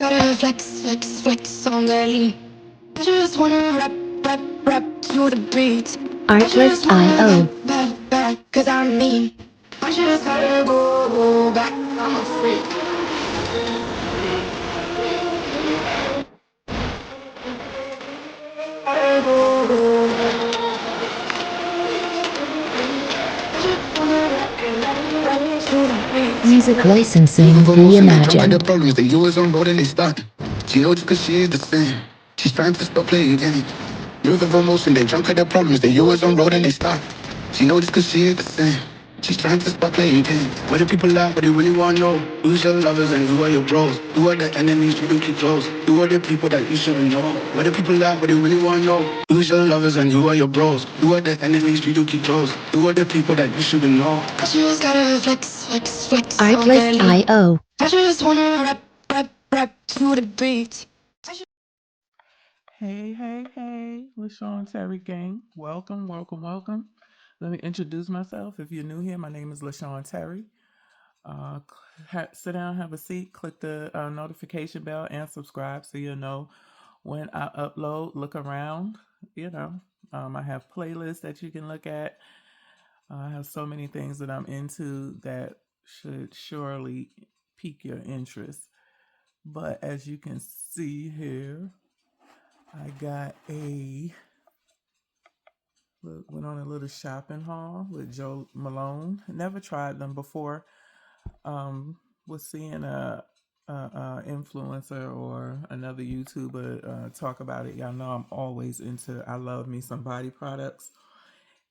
Gotta flex, flex, flex on that lean. I just wanna rap, rap, rap to the beat. I just wanna Artlist.io. get back, back, cause I'm mean. I just gotta go back, I'm a freak. Gotta go back. I just wanna rap to the beat. Music licensing Moving for motion, they jump at the reimagined. problems. They always on road and they start. She knows just cause she is the same. She's trying to stop playing games. Moving for motion, they jump at the problems. They always on road and they start. She knows just cause she is the same. She's trying to stop playing games. Where the people at, but they really wanna know who's your lovers and who are your bros. Who are the enemies you do keep close? Who are the people that you shouldn't know? Where the people at, but they really wanna know who's your lovers and who are your bros. Who are the enemies you do keep close? Who are the people that you shouldn't know? I just gotta flex, flex, flex on that lean. Artlist.io. I just wanna rap, rap, rap to the beat. Hey, hey, hey, LashawnTerry gang. Welcome, welcome, welcome. Let me introduce myself. If you're new here, my name is LashawnTerry. Sit down, have a seat, click the notification bell, and subscribe so you'll know when I upload. Look around, you know. I have playlists that you can look at. I have so many things that I'm into that should surely pique your interest. But as you can see here, I got went on a little shopping haul with Joe Malone. Never tried them before. Was seeing a influencer or another YouTuber talk about it. Y'all know I'm always into. I love me some body products,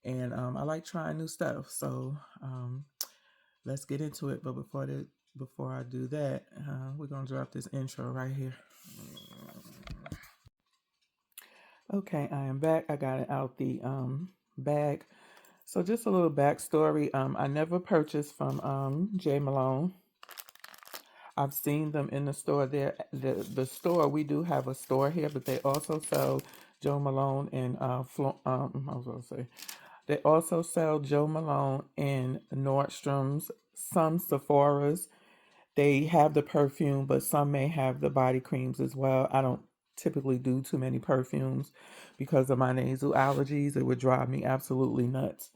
and I like trying new stuff. So let's get into it. But before I do that, we're gonna drop this intro right here. Okay, I am back. I got it out the bag. So just a little backstory. I never purchased from J Malone. I've seen them in the store there. The store, we do have a store here, but they also sell Joe Malone and I was gonna say they also sell Joe Malone in Nordstrom's, some Sephora's. They have the perfume, but some may have the body creams as well. I don't typically do too many perfumes because of my nasal allergies. It would drive me absolutely nuts,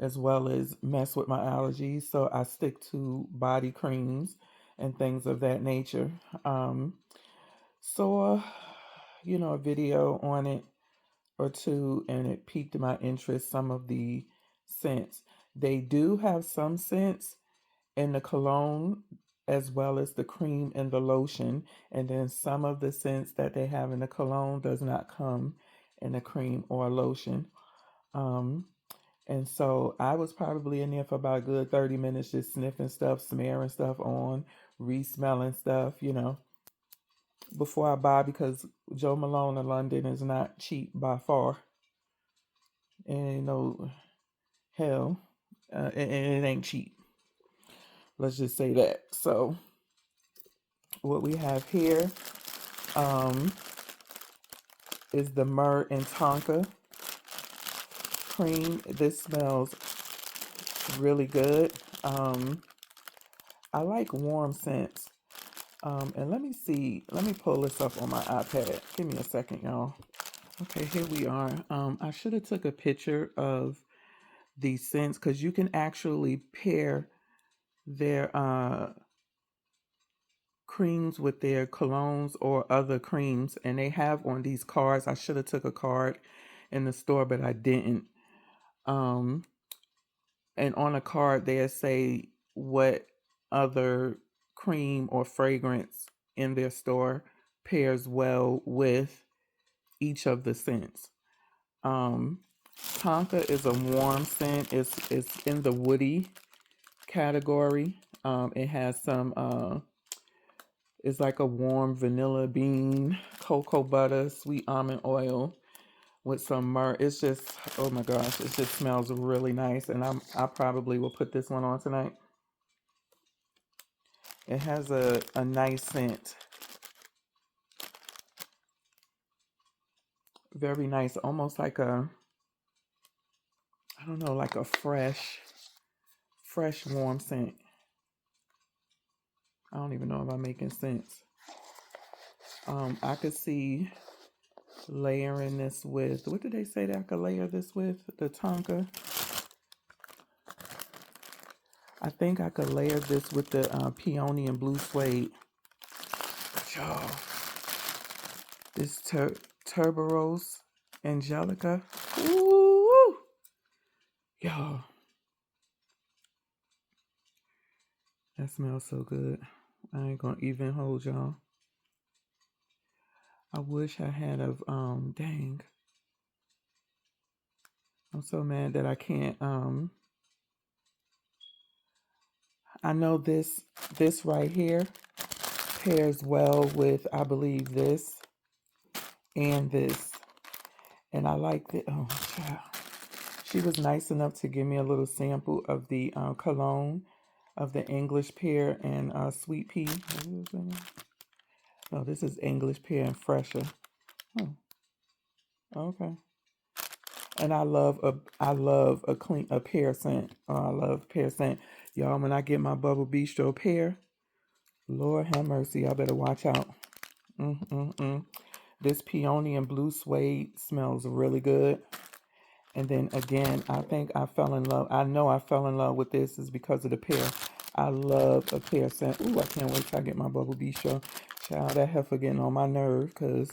as well as mess with my allergies. So I stick to body creams and things of that nature. Saw, a video on it or two, and it piqued my interest. Some of the scents. They do have some scents in the cologne as well as the cream and the lotion, and then some of the scents that they have in the cologne does not come in the cream or lotion. um and so I was probably in there for about a good 30 minutes just sniffing stuff, smearing stuff on, re-smelling stuff, before I buy, because Joe Malone in London is not cheap by far. And no, hell, and it ain't cheap. Let's just say that. So what we have here um, is the myrrh and tonka cream. This smells really good. I like warm scents. And let me see. Let me pull this up on my iPad. Give me a second, y'all. Okay, here we are. I should have took a picture of these scents because you can actually pair their creams with their colognes or other creams, and they have on these cards. I should have took a card in the store, but I didn't. Um, and on a card they say what other cream or fragrance in their store pairs well with each of the scents. Um, Tonka is a warm scent. It's in the woody category. It has some it's like a warm vanilla bean, cocoa butter, sweet almond oil with some myrrh. It's just, oh my gosh, it just smells really nice. And I probably will put this one on tonight. It has a nice scent. Very nice. Almost like I don't know, like a fresh warm scent. I don't even know if I'm making sense. I could see layering this with, what did they say that I could layer this with? The Tonka. I think I could layer this with the peony and blue suede. Y'all, this tuberose angelica. Ooh, y'all, that smells so good. I ain't gonna even hold y'all. I wish I had of dang. I'm so mad that I can't I know this right here pairs well with, I believe, this and this. And I like it. Oh, child. She was nice enough to give me a little sample of the cologne of the English pear and sweet pea. No, this is English pear and fresher. Oh, okay. And I love a pear scent. Oh, I love pear scent. Y'all, when I get my Bubble Bistro pear, Lord have mercy, y'all better watch out. Mm-mm-mm. This peony and blue suede smells really good. And then again, I think I fell in love. I know I fell in love with this is because of the pear. I love a pear scent. Ooh, I can't wait till I get my Bubble Bistro. Child, that heifer getting on my nerve because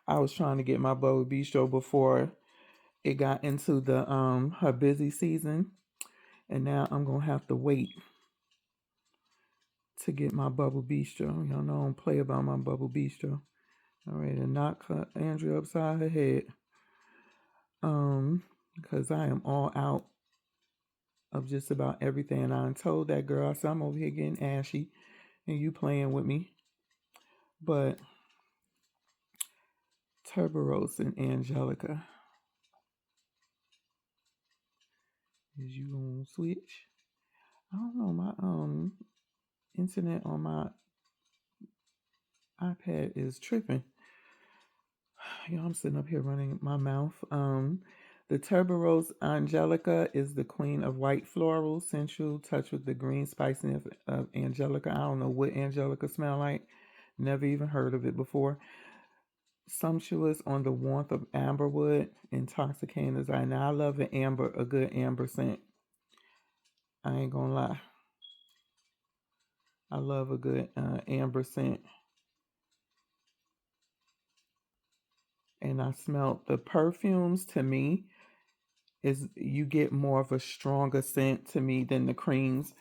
I was trying to get my Bubble Bistro before it got into the her busy season. And now I'm gonna have to wait to get my Bubble Bistro. Y'all know I don't play about my Bubble Bistro. All right, and knock Andrea upside her head. Because I am all out of just about everything. And I told that girl, I said, I'm over here getting ashy and you playing with me. But Tuberose and Angelica, is you gonna switch? I don't know. My internet on my iPad is tripping. Y'all, I'm sitting up here running my mouth. The Tuberose Angelica is the queen of white floral, sensual touch with the green spiciness of Angelica. I don't know what Angelica smell like. Never even heard of it before. Sumptuous on the warmth of amberwood, intoxicating as I. Now I love a good amber scent. I ain't gonna lie. I love a good amber scent. And I smelled the perfumes to me is you get more of a stronger scent to me than the creams.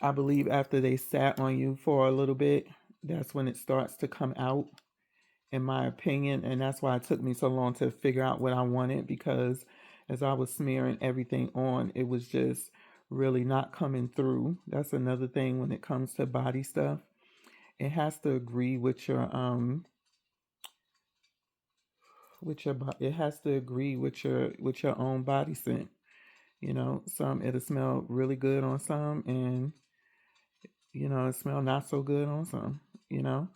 I believe after they sat on you for a little bit, that's when it starts to come out, in my opinion. And that's why it took me so long to figure out what I wanted because as I was smearing everything on, it was just really not coming through. That's another thing when it comes to body stuff. It has to agree it has to agree with your own body scent. You know, some it'll smell really good on some and it smell not so good on some, you know.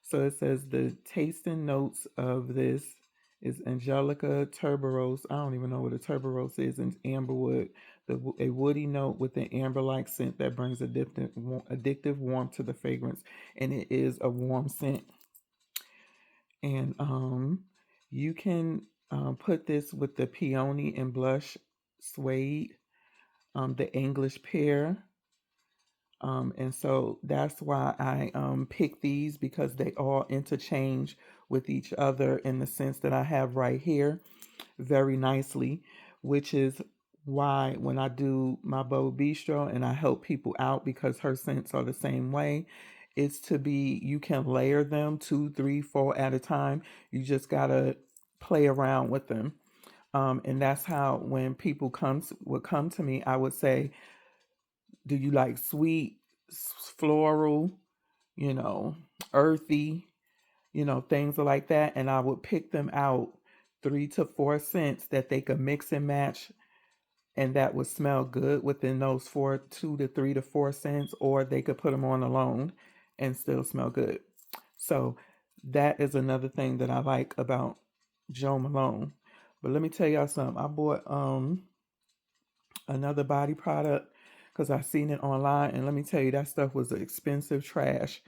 So it says the tasting notes of this is Angelica tuberose. I don't even know what a tuberose is, and amberwood. A woody note with an amber-like scent that brings addictive warmth to the fragrance, and it is a warm scent. And you can put this with the peony and blush suede, the English pear. And so that's why I pick these because they all interchange with each other in the sense that I have right here very nicely, which is why when I do my Bow Bistro and I help people out because her scents are the same way, it's to be you can layer them 2, 3, 4 at a time. You just gotta play around with them. And that's how when people would come to me, I would say, do you like sweet, floral, you know, earthy, things like that? And I would pick them out 3 to 4 scents that they could mix and match and that would smell good within those 2 to 3 to 4 scents, or they could put them on alone and still smell good. So that is another thing that I like about Jo Malone. But let me tell y'all something. I bought another body product because I seen it online, and let me tell you that stuff was expensive trash.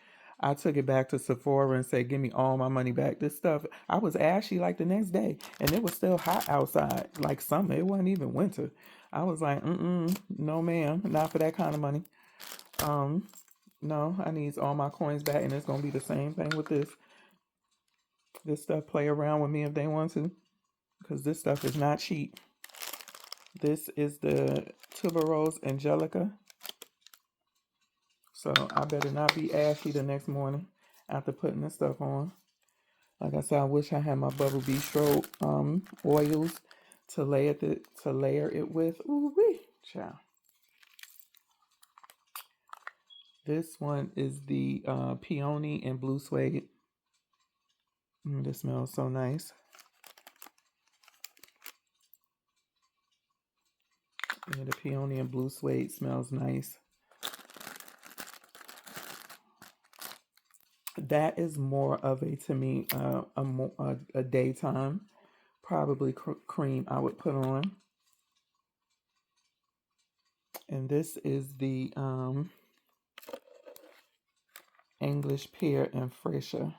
I took it back to Sephora and said, give me all my money back. This stuff, I was ashy like the next day, and it was still hot outside, like summer. It wasn't even winter. I was like, no ma'am, not for that kind of money. No, I need all my coins back, and it's gonna be the same thing with this. This stuff play around with me if they want to, because this stuff is not cheap. This is the tuberose angelica. So I better not be ashy the next morning after putting this stuff on. Like I said, I wish I had my Bubble Bistro oils to layer it with. Ooh wee, child. This one is the peony and blue suede. This smells so nice. Yeah, the peony and blue suede smells nice. That is more of a, to me, a daytime, probably cream I would put on. And this is the English pear and freesia.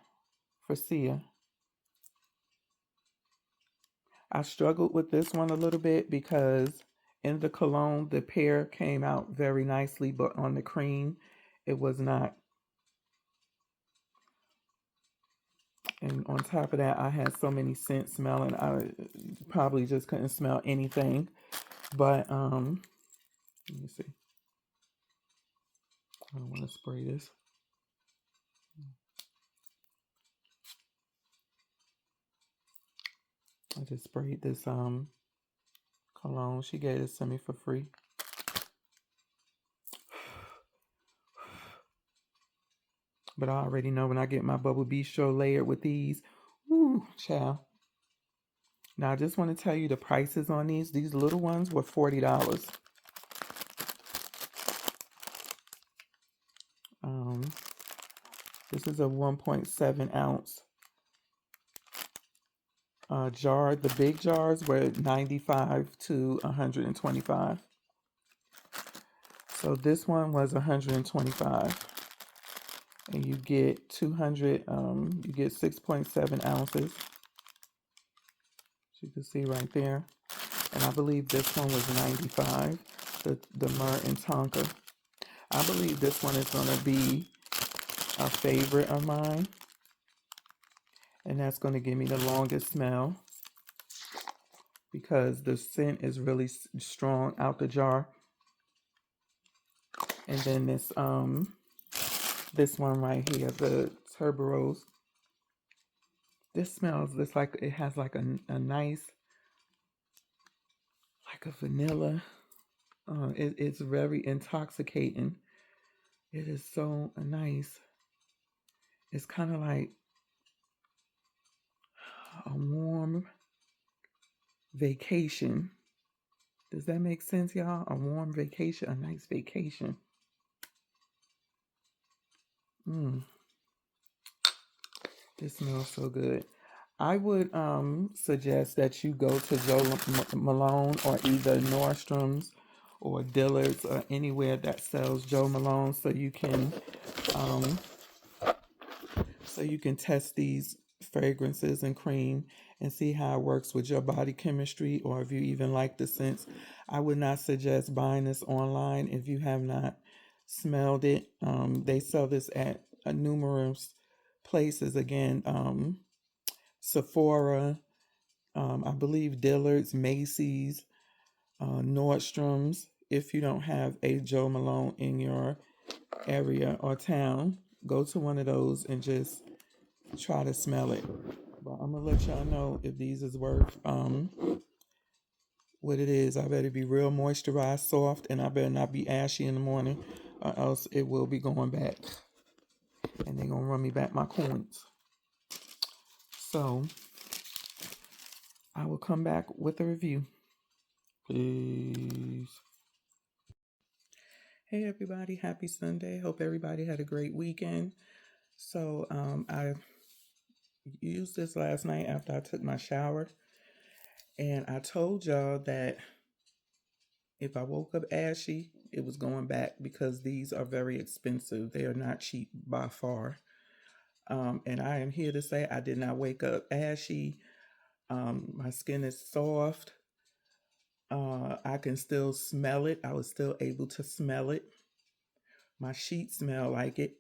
I struggled with this one a little bit because in the cologne, the pear came out very nicely, but on the cream, it was not. And on top of that, I had so many scents smelling, I probably just couldn't smell anything. But let me see. I don't want to spray this. I just sprayed this cologne. She gave this to me for free. But I already know when I get my Bubble Bistro layered with these, woo, child. Now I just want to tell you the prices on these. These little ones were $40. This is a 1.7 ounce jar. The big jars were $95 to $125. So this one was $125, and you get 200. You get 6.7 ounces. As you can see right there, and I believe this one was $95. The myrrh and tonka. I believe this one is gonna be a favorite of mine, and that's going to give me the longest smell because the scent is really strong out the jar. And then this one right here, the tuberose, this smells just like it has like a nice, like a vanilla. It's very intoxicating. It is so nice. It's kind of like a warm vacation. Does that make sense, y'all? A warm vacation, a nice vacation. This smells so good. I would suggest that you go to Joe Malone or either Nordstrom's or Dillard's or anywhere that sells Joe Malone so you can test these fragrances and cream and see how it works with your body chemistry, or if you even like the scents. I would not suggest buying this online if you have not smelled it. They sell this at numerous places. Again, Sephora, I believe Dillard's, Macy's, Nordstrom's. If you don't have a Joe Malone in your area or town, go to one of those and just try to smell it. But I'm gonna let y'all know if these is worth what it is. I better be real moisturized, soft, and I better not be ashy in the morning, or else it will be going back, and they're gonna run me back my coins. So I will come back with a review. Peace. Hey everybody, happy Sunday. Hope everybody had a great weekend. So I used this last night after I took my shower, and I told y'all that if I woke up ashy, it was going back because these are very expensive. They are not cheap by far. And I am here to say I did not wake up ashy. My skin is soft. I can still smell it. I was still able to smell it. My sheets smell like it.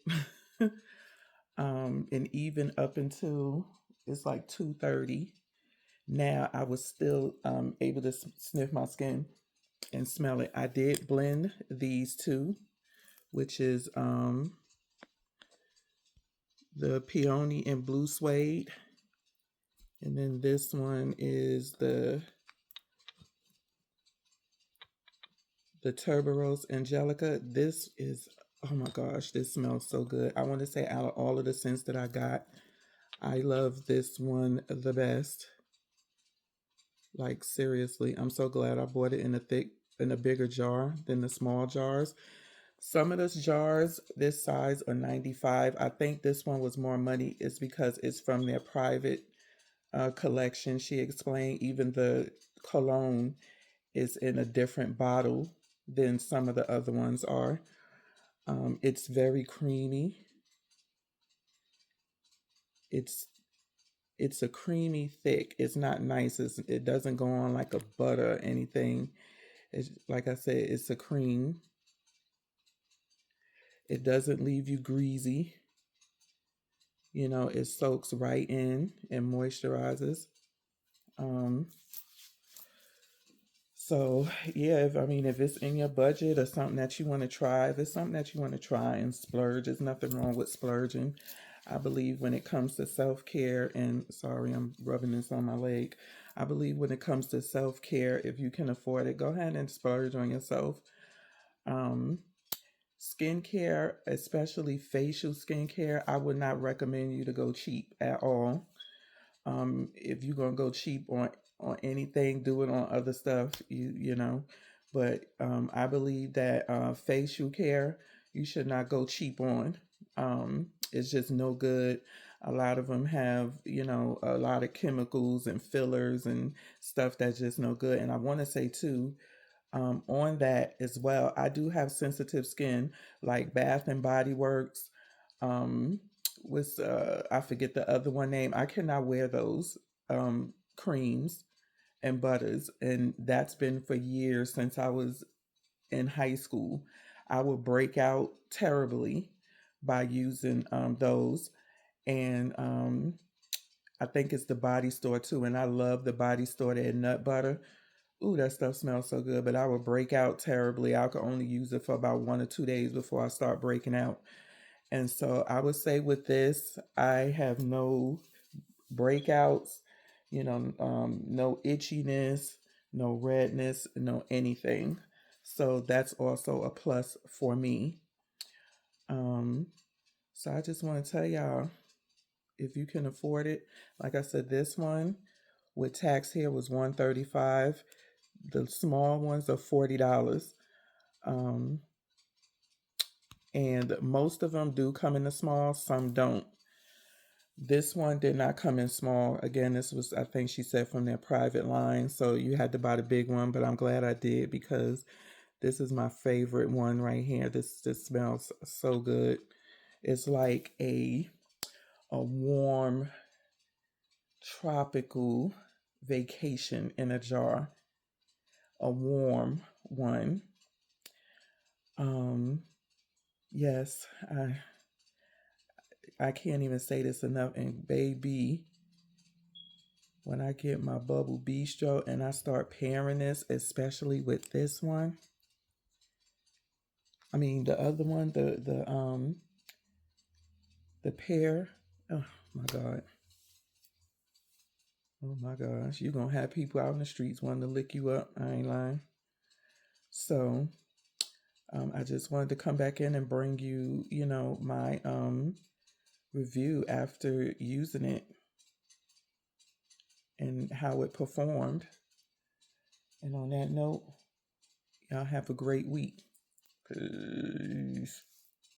And even up until it's like 2:30 now, I was still able to sniff my skin and smell it. I did blend these two, which is the peony and blue suede, and then this one is the tuberose angelica. This is, oh my gosh, this smells so good. I want to say out of all of the scents that I got, I love this one the best. Like seriously, I'm so glad I bought it in a bigger jar than the small jars. Some of those jars this size are 95. I think this one was more money. It's because it's from their private collection. She explained even the cologne is in a different bottle than some of the other ones are. It's very creamy. It's it's a creamy thick. It's not nice. It doesn't go on like a butter or anything. It's, like I said, it's a cream. It doesn't leave you greasy. You know, it soaks right in and moisturizes. Um, so yeah, if it's in your budget or something that you want to try, if it's something that you want to try and splurge, there's nothing wrong with splurging. I believe when it comes to self-care, and sorry, I'm rubbing this on my leg. I believe when it comes to self-care, if you can afford it, go ahead and splurge on yourself. Um, Skincare, especially facial skincare, I would not recommend you to go cheap at all. If you're gonna go cheap on anything, do it on other stuff. You know, but I believe that facial care you should not go cheap on. It's just no good. A lot of them have a lot of chemicals and fillers and stuff that's just no good. And I want to say too, on that as well, I do have sensitive skin, like Bath and Body Works. Um, with I forget the other one name. I cannot wear those creams and butters, and that's been for years since I was in high school. I would break out terribly by using those, and I think it's the Body Store too, and I love the Body Store. Their nut butter. Ooh, that stuff smells so good, but I would break out terribly. I could only use it for about 1 or 2 days before I start breaking out. And so I would say with this, I have no breakouts, no itchiness, no redness, no anything. So that's also a plus for me. Um, so I just want to tell y'all, if you can afford it, like I said, this one with tax here was $135. The small ones are $40. Um, and most of them do come in the small, some don't. This one did not come in small. Again, this was, I think she said, from their private line. So you had to buy the big one, but I'm glad I did because this is my favorite one right here. This smells so good. It's like a warm tropical vacation in a jar. A warm one. Um, yes, I can't even say this enough. And baby, when I get my bubble bistro and I start pairing this, especially with this one. I mean the other one, the pear. Oh my God. Oh my gosh. You're gonna have people out in the streets wanting to lick you up. I ain't lying. So I just wanted to come back in and bring you, my review after using it and how it performed. And on that note, y'all have a great week. Peace.